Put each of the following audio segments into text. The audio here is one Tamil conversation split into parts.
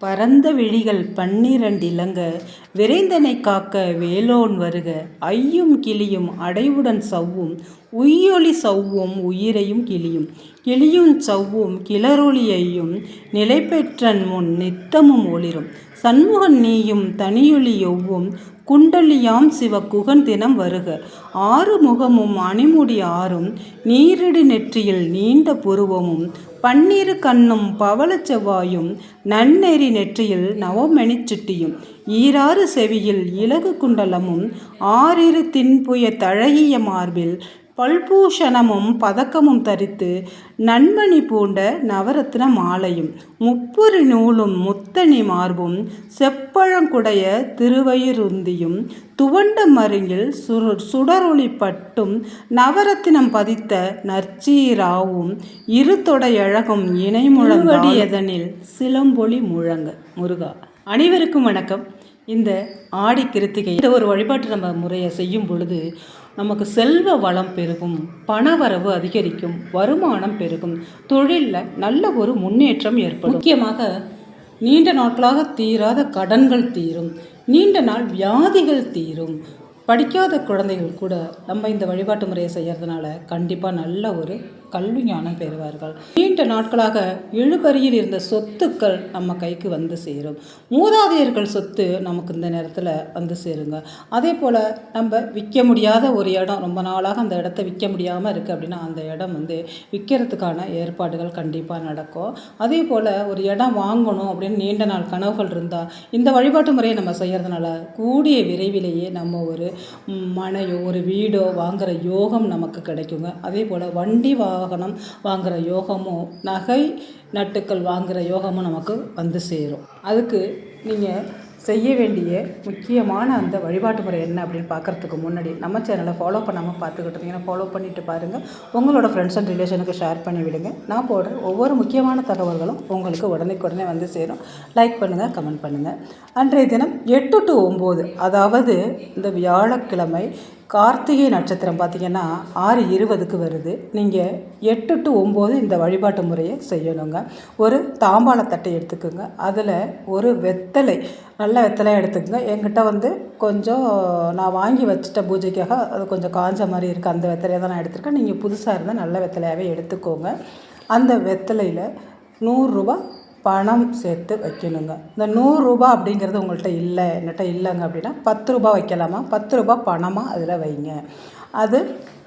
பரந்த விழிகள் 12 இலங்க விரைந்தனை காக்க வேலோன் வருக. ஐயும் கிளியும் அடைவுடன் சவ்வும் உய்யொலி சவ்வும் உயிரையும் கிளியும் கிளியுஞ் சவ்வும் கிளரொளியையும் நிலைபெற்றன் முன் நித்தமும் ஒளிரும். சண்முகன் நீயும் தனியொலி யொவ்வும் குண்டலியாம் சிவ குகன் தினம் வருக. ஆறு முகமும் அணிமுடி ஆறும் நீரிடு நெற்றியில் நீண்ட புருவமும் பன்னிரு கண்ணும் பவளச் செவ்வாயும் நன்னெறி நெற்றியில் நவமெனிச் சுட்டியும் ஈராறு செவியில் இலகு குண்டலமும் ஆறிரு திண்புய தழகிய மார்பில் பல்பூஷணமும் பதக்கமும் தரித்து நன்மணி பூண்ட நவரத்ன மாலையும் முப்புரி நூலும் முத்தணி மார்பும் செப்பழங்குடைய திருவயிருந்தியும் துவண்ட மருங்கில் சுடரொளி பட்டும் நவரத்தினம் பதித்த நற்சீராவும் இரு தொடையழகும் இணைமுழங்கடியதனில் சிலம்பொலி முழங்க. முருகா. அனைவருக்கும் வணக்கம். இந்த ஆடி கிருத்திகை இந்த ஒரு வழிபாட்டு நம்ம முறையை செய்யும் பொழுது நமக்கு செல்வ வளம் பெருகும், பணவரவு அதிகரிக்கும், வருமானம் பெருகும், தொழிலில் நல்ல ஒரு முன்னேற்றம் ஏற்படும். முக்கியமாக நீண்ட நாட்களாக தீராத கடன்கள் தீரும், நீண்ட நாள் வியாதிகள் தீரும். படிக்காத குழந்தைகள் கூட நம்ம இந்த வழிபாட்டு முறையை செய்கிறதுனால கண்டிப்பாக நல்ல ஒரு கல்வி ஞானம் பெறுவார்கள். நீண்ட நாட்களாக இழுபறியில் இருந்த சொத்துக்கள் நம்ம கைக்கு வந்து சேரும். மூதாதையர்கள் சொத்து நமக்கு இந்த நேரத்தில் வந்து சேருங்க. அதே போல் நம்ம விற்க முடியாத ஒரு இடம், ரொம்ப நாளாக அந்த இடத்த விற்க முடியாமல் இருக்குது அப்படின்னா அந்த இடம் வந்து விற்கிறதுக்கான ஏற்பாடுகள் கண்டிப்பாக நடக்கும். அதே போல் ஒரு இடம் வாங்கணும் அப்படின்னு நீண்ட நாள் கனவுகள் இருந்தால் இந்த வழிபாட்டு முறையை நம்ம செய்கிறதுனால கூடிய விரைவிலேயே நம்ம ஒரு மனையோ ஒரு வீடோ வாங்குகிற யோகம் நமக்கு கிடைக்குங்க. அதே போல் வண்டி வாகனம் வாங்குகிற யோகமும் நகை நட்டுக்கள் வாங்குகிற யோகமும் நமக்கு வந்து சேரும். அதுக்கு நீங்கள் செய்ய வேண்டிய முக்கியமான அந்த வழிபாட்டு முறை என்ன அப்படின்னு பார்க்குறதுக்கு முன்னாடி நம்ம சேனலை ஃபாலோ பண்ணாமல் பார்த்துக்கிட்டு இருந்தீங்கன்னா ஃபாலோ பண்ணிவிட்டு பாருங்கள். உங்களோட ஃப்ரெண்ட்ஸ் அண்ட் ரிலேஷனுக்கு ஷேர் பண்ணி விடுங்க. நான் போடுற ஒவ்வொரு முக்கியமான தகவல்களும் உங்களுக்கு உடனே வந்து சேரும். லைக் பண்ணுங்கள், கமெண்ட் பண்ணுங்கள். அன்றைய தினம் 8 to 9, அதாவது இந்த வியாழக்கிழமை கார்த்திகை நட்சத்திரம் பார்த்திங்கன்னா 6:20 வருது. நீங்கள் 8 to 9 இந்த வழிபாட்டு முறையை செய்யணுங்க. ஒரு தாம்பாளத்தட்டை எடுத்துக்கோங்க. அதில் ஒரு வெத்தலை, நல்ல வெத்தலையாக எடுத்துக்கோங்க. என்கிட்ட வந்து கொஞ்சம் நான் வாங்கி வச்சுட்ட பூஜைக்காக அது கொஞ்சம் காஞ்ச மாதிரி இருக்குது, அந்த வெத்தலையை தான் நான் எடுத்துருக்கேன். நீங்கள் புதுசாக இருந்தால் நல்ல வெத்தலையாகவே எடுத்துக்கோங்க. அந்த வெத்தலையில் 100 ரூபா பணம் சேர்த்து வைக்கணுங்க. இந்த 100 ரூபா அப்படிங்கிறது உங்கள்கிட்ட இல்லை, என்கிட்ட இல்லைங்க அப்படின்னா 10 ரூபா வைக்கலாமா, 10 ரூபா பணமாக அதில் வைங்க. அது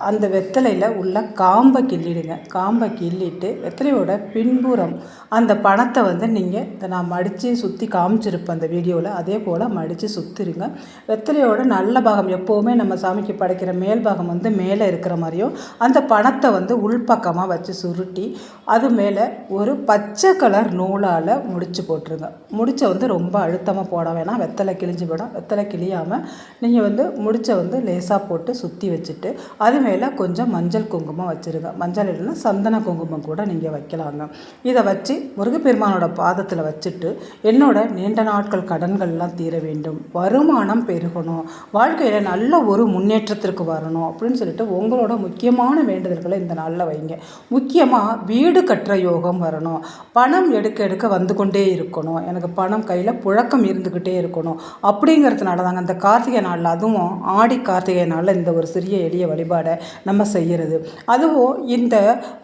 அந்த வெத்தலையில் உள்ள காம்பை கிள்ளிடுங்க. காம்பை கிள்ளிட்டு வெத்தலையோட பின்புறம் அந்த பணத்தை வந்து நீங்கள் இதை நான் மடித்து சுற்றி காமிச்சிருப்பேன் அந்த வீடியோவில், அதே போல் மடித்து சுற்றிடுங்க. வெத்தலையோட நல்ல பாகம், எப்போவுமே நம்ம சாமிக்கு படைக்கிற மேல் பாகம் வந்து மேலே இருக்கிற மாதிரியும் அந்த பணத்தை வந்து உள்பக்கமாக வச்சு சுருட்டி அது மேலே ஒரு பச்சை கலர் நூலால் முடிச்சு போட்டுருங்க. முடிச்சை வந்து ரொம்ப அழுத்தமாக போட வேணாம், வெத்தலை கிழிஞ்சு போடும். வெத்தலை கிழியாமல் நீங்கள் வந்து முடிச்சை வந்து லேசாக போட்டு சுற்றி வச்சுட்டு அது மேலே கொஞ்சம் மஞ்சள் குங்குமம் வச்சுருங்க. மஞ்சள் இல்லைன்னா சந்தன குங்குமம் கூட நீங்கள் வைக்கலாங்க. இதை வச்சு முருகப்பெருமானோட பாதத்தில் வச்சுட்டு, என்னோட நீண்ட நாட்கள் கடன்கள்லாம் தீர வேண்டும், வருமானம் பெருகணும், வாழ்க்கையில் நல்ல ஒரு முன்னேற்றத்திற்கு வரணும் அப்படின்னு சொல்லிட்டு உங்களோட முக்கியமான வேண்டுதல்களை இந்த நாளில் வைங்க. முக்கியமாக வீடு கட்டுற யோகம் வரணும், பணம் எடுக்க வந்து கொண்டே இருக்கணும், எனக்கு பணம் கையில் புழக்கம் இருந்துக்கிட்டே இருக்கணும் அப்படிங்கிறதுனால தாங்க இந்த கார்த்திகை நாளில், அதுவும் ஆடி கார்த்திகை நாளில் இந்த ஒரு சிறிய எளிய வழிபாடை நம்ம செய்கிறது. அதுவும் இந்த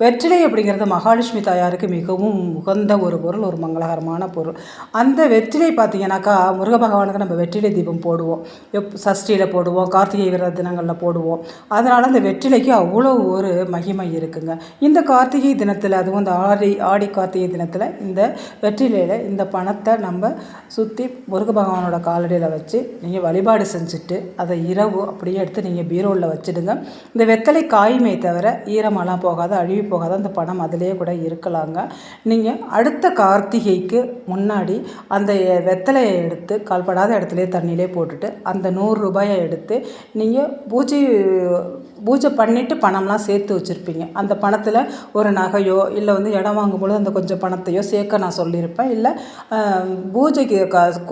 வெற்றிலை அப்படிங்கிறது மகாலட்சுமி தாயாருக்கு மிகவும் உகந்த ஒரு பொருள், ஒரு மங்களகரமான பொருள். அந்த வெற்றிலை பார்த்திங்கனாக்கா முருக பகவானுக்கு நம்ம வெற்றிலை தீபம் போடுவோம், சஷ்டியில் போடுவோம், கார்த்திகை விரத தினங்களில் போடுவோம். அதனால் அந்த வெற்றிலைக்கு அவ்வளோ ஒரு மகிமை இருக்குங்க. இந்த கார்த்திகை தினத்தில், அதுவும் இந்த ஆடி கார்த்திகை தினத்தில் இந்த வெற்றிலையில் இந்த பணத்தை நம்ம சுற்றி முருக பகவானோட காலடியில் வச்சு நீங்கள் வழிபாடு செஞ்சுட்டு அதை இரவு அப்படியே எடுத்து நீங்கள் பீரோவில் வச்சுடுங்க. இந்த வெத்தலை காயுமே தவிர ஈரமெல்லாம் போகாது, அழுகி போகாது, அந்த பணம் அதிலேயே கூட இருக்கலாங்க. நீங்கள் அடுத்த கார்த்திகைக்கு முன்னாடி அந்த வெத்தலையை எடுத்து கால்படாத இடத்துலையே தண்ணியிலே போட்டுட்டு அந்த 100 ரூபாயை எடுத்து நீங்கள் பூஜை பண்ணிவிட்டு பணம்லாம் சேர்த்து வச்சுருப்பீங்க. அந்த பணத்தில் ஒரு நகையோ இல்லை வந்து இடம் வாங்கும்பொழுது அந்த கொஞ்சம் பணத்தையோ சேர்க்க நான் சொல்லியிருப்பேன். இல்லை பூஜைக்கு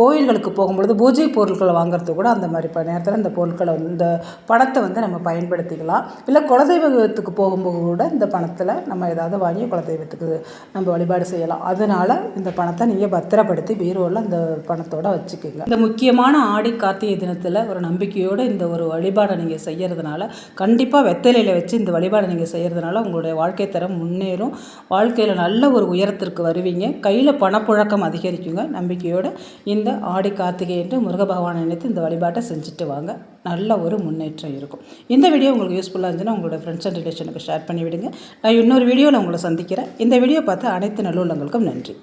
கோயில்களுக்கு போகும்பொழுது பூஜை பொருட்களை வாங்குறதுக்கு கூட அந்த மாதிரி நேரத்தில் இந்த பொருட்களை இந்த பணத்தை வந்து நம்ம பயன்படுத்திக்கலாம். இல்லை குலதெய்வத்துக்கு போகும்போது கூட இந்த பணத்தில் நம்ம ஏதாவது வாங்கி குலதெய்வத்துக்கு நம்ம வழிபாடு செய்யலாம். அதனால் இந்த பணத்தை நீங்கள் பத்திரப்படுத்தி பீரோவில் அந்த பணத்தோடு வச்சுக்கோங்க. இந்த முக்கியமான ஆடி கார்த்திகை தினத்தில் ஒரு நம்பிக்கையோடு இந்த ஒரு வழிபாடை நீங்கள் செய்கிறதுனால, கண்டிப்பாக வெத்தலையில் வச்சு இந்த வழிபாடை நீங்கள் செய்கிறதுனால உங்களுடைய வாழ்க்கை தரம் முன்னேறும். வாழ்க்கையில் நல்ல ஒரு உயரத்திற்கு வருவீங்க. கையில் பணப்புழக்கம் அதிகரிக்குங்க. நம்பிக்கையோடு இந்த ஆடி கார்த்திகை என்று முருக பகவானை நினைத்து இந்த வழிபாட்டை செஞ்சுட்டு வாங்க. நல்ல ஒரு முன்னேற்றம் இருக்கும். இந்த வீடியோ உங்களுக்கு யூஸ்ஃபுல்லாக இருந்துச்சுன்னா உங்களோட ஃப்ரெண்ட்ஸ் அண்ட் ரிலேஷனுக்கு ஷேர் பண்ணி விடுங்க. நான் இன்னொரு வீடியோவில் உங்களை சந்திக்கிறேன். இந்த வீடியோ பார்த்து அனைத்து நல்லுள்ளங்களுக்கும் நன்றி.